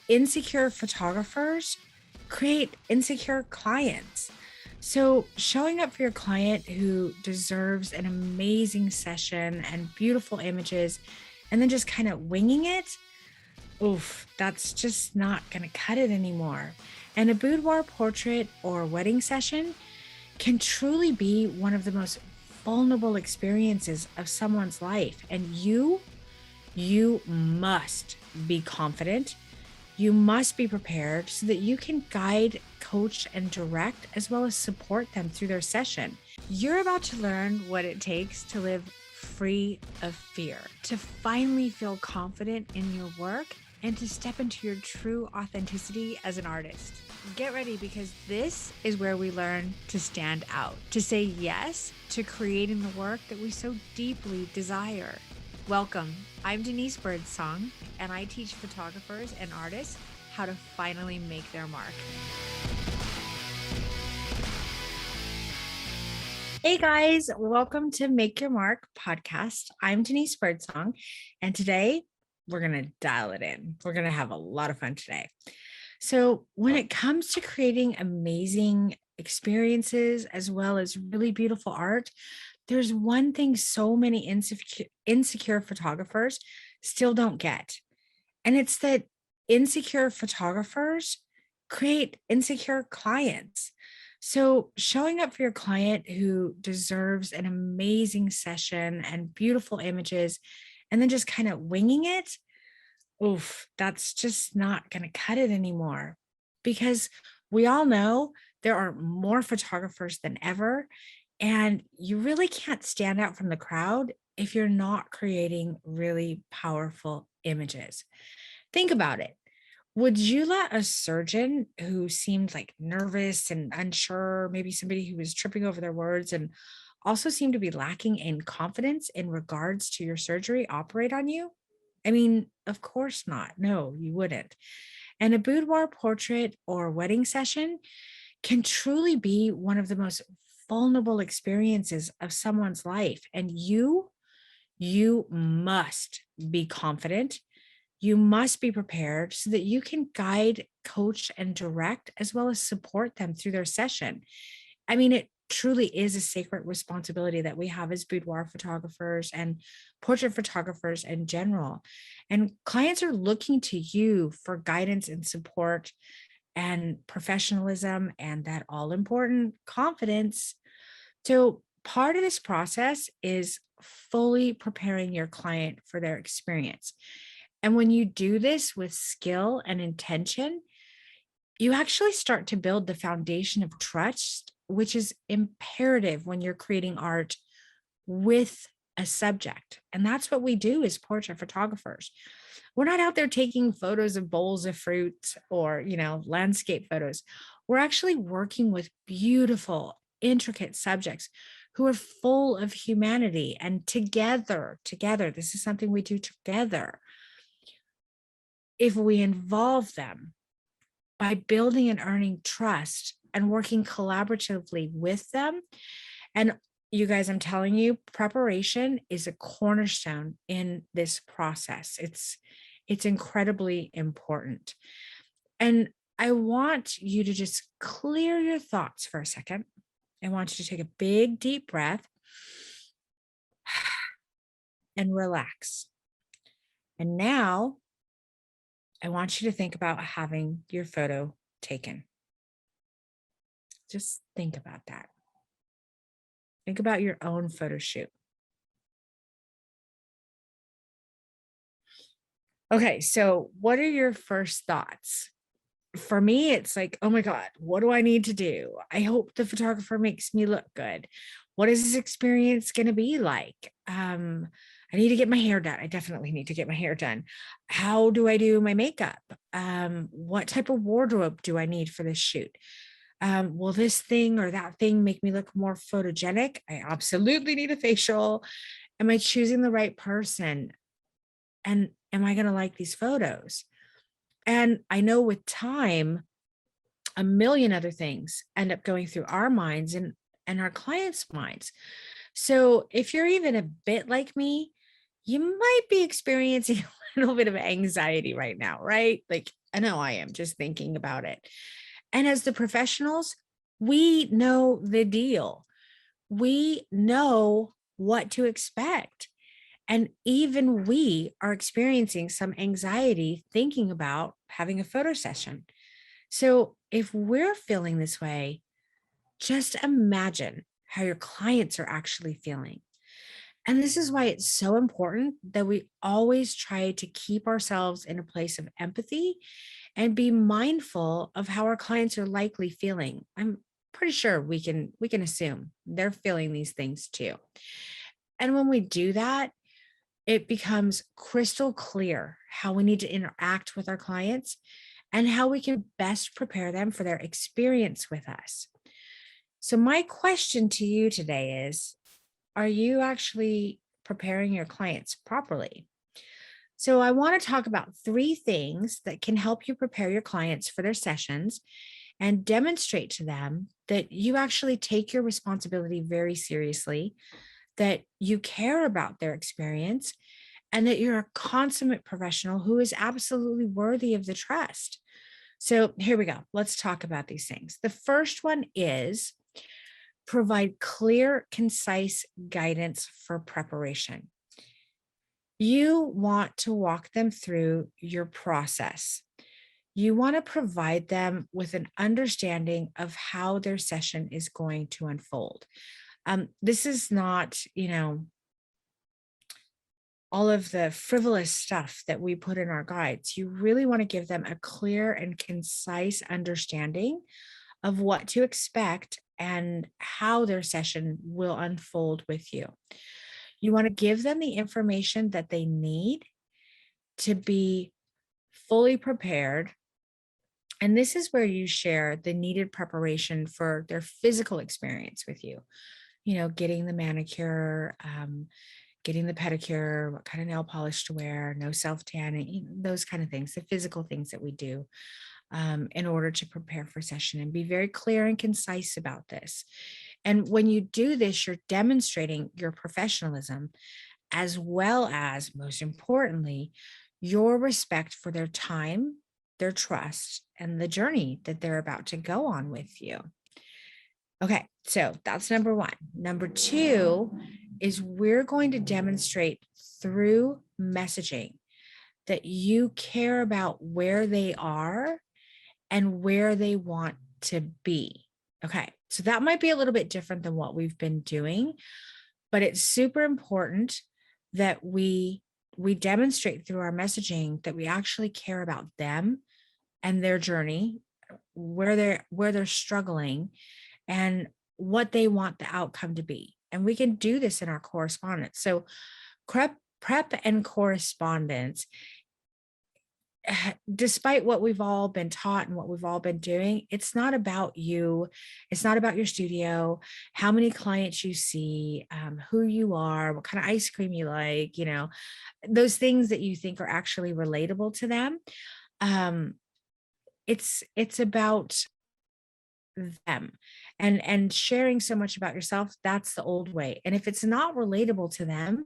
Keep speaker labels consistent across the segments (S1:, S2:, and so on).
S1: insecure photographers create insecure clients. So, showing up for your client who deserves an amazing session and beautiful images, and then just kind of winging it, oof, that's just not going to cut it anymore. And a boudoir portrait or wedding session can truly be one of the most vulnerable experiences of someone's life. And you must be confident. You must be prepared so that you can guide, coach, and direct, as well as support them through their session. You're about to learn what it takes to live free of fear, to finally feel confident in your work, and to step into your true authenticity as an artist. Get ready, because this is where we learn to stand out, to say yes to creating the work that we so deeply desire. Welcome. I'm Denise Birdsong, and I teach photographers and artists how to finally make their mark. Hey guys, welcome to Make Your Mark podcast. I'm Denise Birdsong, and today we're going to dial it in. We're going to have a lot of fun today. So, when it comes to creating amazing experiences as well as really beautiful art, there's one thing so many insecure photographers still don't get. And it's that insecure photographers create insecure clients. So, showing up for your client who deserves an amazing session and beautiful images, and then just kind of winging it, oof, that's just not going to cut it anymore. Because we all know there are more photographers than ever, and you really can't stand out from the crowd if you're not creating really powerful images. Think about it. Would you let a surgeon who seemed like nervous and unsure, maybe somebody who was tripping over their words and also seemed to be lacking in confidence in regards to your surgery, operate on you? I mean, of course not. No, you wouldn't. And a boudoir portrait or wedding session can truly be one of the most vulnerable experiences of someone's life. And you must be confident. You must be prepared so that you can guide, coach, and direct, as well as support them through their session. I mean, it truly is a sacred responsibility that we have as boudoir photographers and portrait photographers in general. And clients are looking to you for guidance and support and professionalism and that all important confidence. So, part of this process is fully preparing your client for their experience. And when you do this with skill and intention, you actually start to build the foundation of trust, which is imperative when you're creating art with a subject. And that's what we do as portrait photographers. We're not out there taking photos of bowls of fruit or, landscape photos. We're actually working with beautiful, intricate subjects who are full of humanity. And together, this is something we do together. If we involve them by building and earning trust and working collaboratively with them. And you guys, I'm telling you, preparation is a cornerstone in this process. It's incredibly important. And I want you to just clear your thoughts for a second. I want you to take a big, deep breath and relax. And now I want you to think about having your photo taken. Just think about that. Think about your own photo shoot. Okay, so what are your first thoughts? For me, it's like, oh my God, what do I need to do? I hope the photographer makes me look good. What is this experience going to be like? I need to get my hair done. I definitely need to get my hair done. How do I do my makeup? What type of wardrobe do I need for this shoot? Will this thing or that thing make me look more photogenic? I absolutely need a facial. Am I choosing the right person? And am I going to like these photos? And I know with time, a million other things end up going through our minds and our clients' minds. So if you're even a bit like me, you might be experiencing a little bit of anxiety right now, right? Like I know I am just thinking about it. And as the professionals, we know the deal. We know what to expect. And even we are experiencing some anxiety thinking about having a photo session. So if we're feeling this way, just imagine how your clients are actually feeling. And this is why it's so important that we always try to keep ourselves in a place of empathy and be mindful of how our clients are likely feeling. I'm pretty sure we can assume they're feeling these things too. And when we do that, it becomes crystal clear how we need to interact with our clients and how we can best prepare them for their experience with us. So my question to you today is, are you actually preparing your clients properly? So, I want to talk about three things that can help you prepare your clients for their sessions and demonstrate to them that you actually take your responsibility very seriously, that you care about their experience, and that you're a consummate professional who is absolutely worthy of the trust. So, here we go. Let's talk about these things. The first one is provide clear, concise guidance for preparation. You want to walk them through your process. You want to provide them with an understanding of how their session is going to unfold. This is not, all of the frivolous stuff that we put in our guides. You really want to give them a clear and concise understanding of what to expect and how their session will unfold with you. You want to give them the information that they need to be fully prepared. And this is where you share the needed preparation for their physical experience with you. Getting the manicure, getting the pedicure, what kind of nail polish to wear, no self tanning, those kind of things, the physical things that we do in order to prepare for session, and be very clear and concise about this. And when you do this, you're demonstrating your professionalism as well as, most importantly, your respect for their time, their trust, and the journey that they're about to go on with you. Okay, so that's number one. Number two is we're going to demonstrate through messaging that you care about where they are and where they want to be. Okay, so that might be a little bit different than what we've been doing, but it's super important that we demonstrate through our messaging that we actually care about them and their journey, where they're struggling, and what they want the outcome to be. And we can do this in our correspondence. So prep and correspondence, despite what we've all been taught and what we've all been doing, it's not about you. It's not about your studio, how many clients you see, who you are, what kind of ice cream you like, those things that you think are actually relatable to them. It's about them, and sharing so much about yourself. That's the old way. And if it's not relatable to them,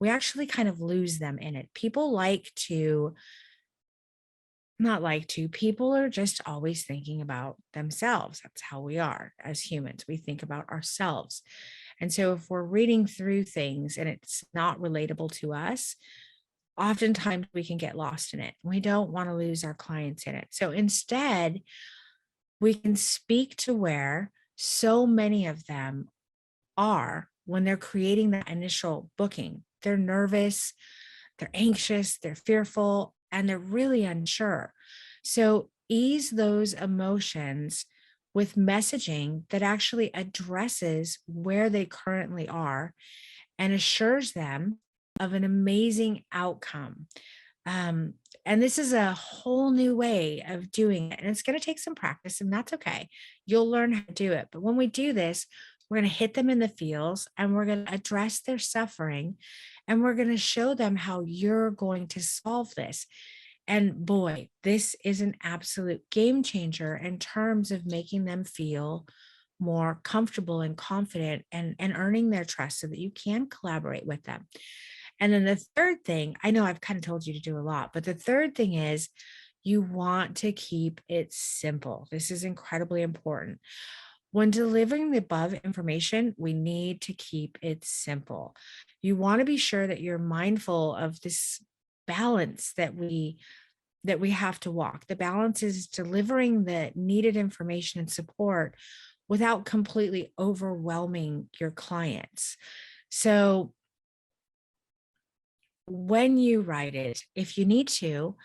S1: we actually kind of lose them in it. People like to not like to, people are just always thinking about themselves. That's how we are as humans. We think about ourselves. And so if we're reading through things and it's not relatable to us, oftentimes we can get lost in it. We don't want to lose our clients in it. So instead, we can speak to where so many of them are when they're creating that initial booking. They're nervous, they're anxious, they're fearful, and they're really unsure. So ease those emotions with messaging that actually addresses where they currently are and assures them of an amazing outcome. And this is a whole new way of doing it. And it's going to take some practice, and that's okay. You'll learn how to do it. But when we do this, we're going to hit them in the feels and we're going to address their suffering, and we're going to show them how you're going to solve this. And boy, this is an absolute game changer in terms of making them feel more comfortable and confident, and earning their trust so that you can collaborate with them. And then the third thing, I know I've kind of told you to do a lot, but the third thing is You want to keep it simple. This is incredibly important. When delivering the above information, we need to keep it simple. You want to be sure that you're mindful of this balance that we have to walk. The balance is delivering the needed information and support without completely overwhelming your clients. So when you write it, if you need to,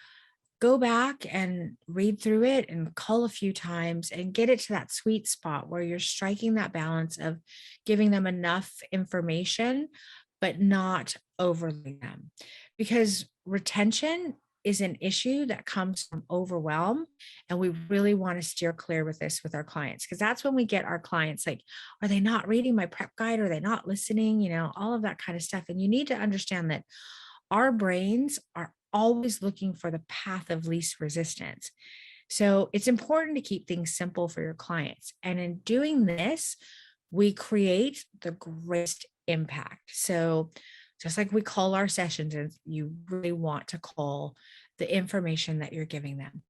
S1: go back and read through it and cull a few times and get it to that sweet spot where you're striking that balance of giving them enough information, but not overloading them. Because retention is an issue that comes from overwhelm. And we really want to steer clear with this with our clients, because that's when we get our clients like, are they not reading my prep guide? Are they not listening? All of that kind of stuff. And you need to understand that our brains are always looking for the path of least resistance. So it's important to keep things simple for your clients. And in doing this, we create the greatest impact. So just like we call our sessions, and you really want to call the information that you're giving them.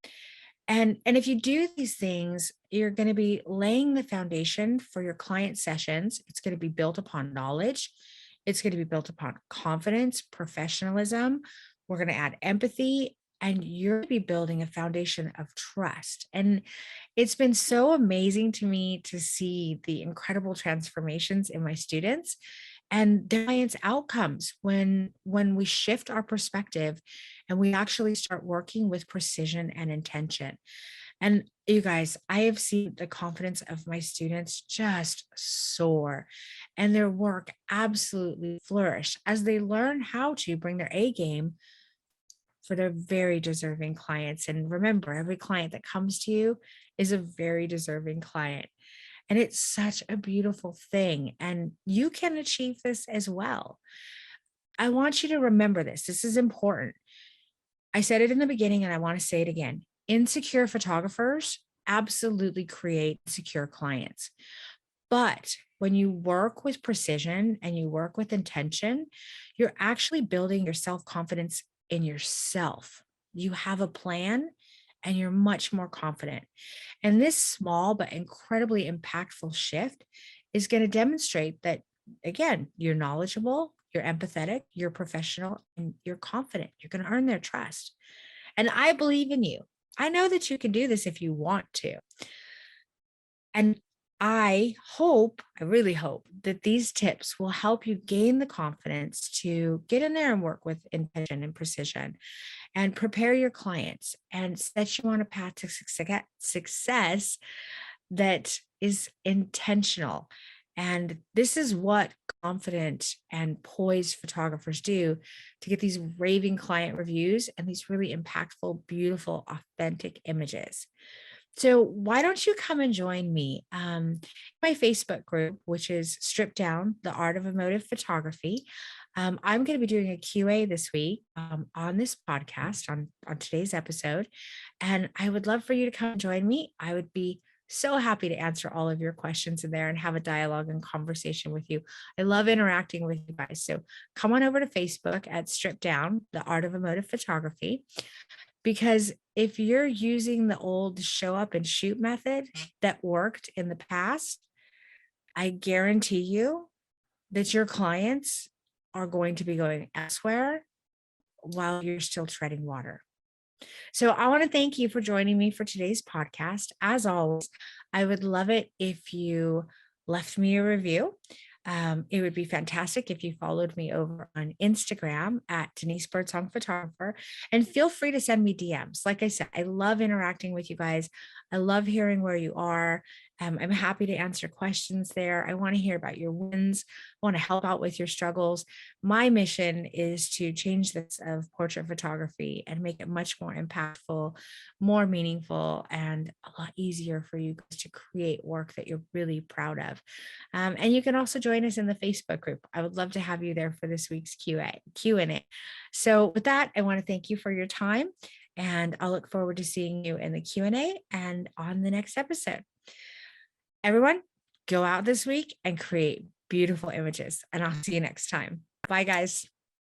S1: And if you do these things, you're going to be laying the foundation for your client sessions. It's going to be built upon knowledge. It's going to be built upon confidence, professionalism. We're going to add empathy, and you're going to be building a foundation of trust. And it's been so amazing to me to see the incredible transformations in my students and their clients' outcomes when we shift our perspective and we actually start working with precision and intention. And you guys, I have seen the confidence of my students just soar and their work absolutely flourish as they learn how to bring their A game for their very deserving clients. And remember, every client that comes to you is a very deserving client. And it's such a beautiful thing. And you can achieve this as well. I want you to remember this. This is important. I said it in the beginning and I want to say it again. Insecure photographers absolutely create secure clients. But when you work with precision and you work with intention, you're actually building your self-confidence in yourself. You have a plan and you're much more confident. And this small but incredibly impactful shift is going to demonstrate that, again, you're knowledgeable, you're empathetic, you're professional, and you're confident. You're going to earn their trust. And I believe in you. I know that you can do this if you want to. And I really hope that these tips will help you gain the confidence to get in there and work with intention and precision and prepare your clients and set you on a path to success that is intentional. And this is what confident and poised photographers do to get these raving client reviews and these really impactful, beautiful, authentic images. So why don't you come and join me? My Facebook group, which is Stripped Down, the Art of Emotive Photography. I'm going to be doing a QA this week on this podcast, on today's episode. And I would love for you to come join me. I would be so happy to answer all of your questions in there and have a dialogue and conversation with you. I love interacting with you guys. So come on over to Facebook at Stripped Down, the Art of Emotive Photography. Because if you're using the old show up and shoot method that worked in the past, I guarantee you that your clients are going to be going elsewhere while you're still treading water. So I want to thank you for joining me for today's podcast. As always, I would love it if you left me a review. It would be fantastic if you followed me over on Instagram at Denise Birdsong Photographer, and feel free to send me DMs. Like I said, I love interacting with you guys. I love hearing where you are. I'm happy to answer questions there. I want to hear about your wins. I want to help out with your struggles. My mission is to change this of portrait photography and make it much more impactful, more meaningful, and a lot easier for you guys to create work that you're really proud of. And you can also join us in the Facebook group. I would love to have you there for this week's Q&A. So with that, I want to thank you for your time, and I'll look forward to seeing you in the Q&A and on the next episode. Everyone, go out this week and create beautiful images, and I'll see you next time. Bye, guys.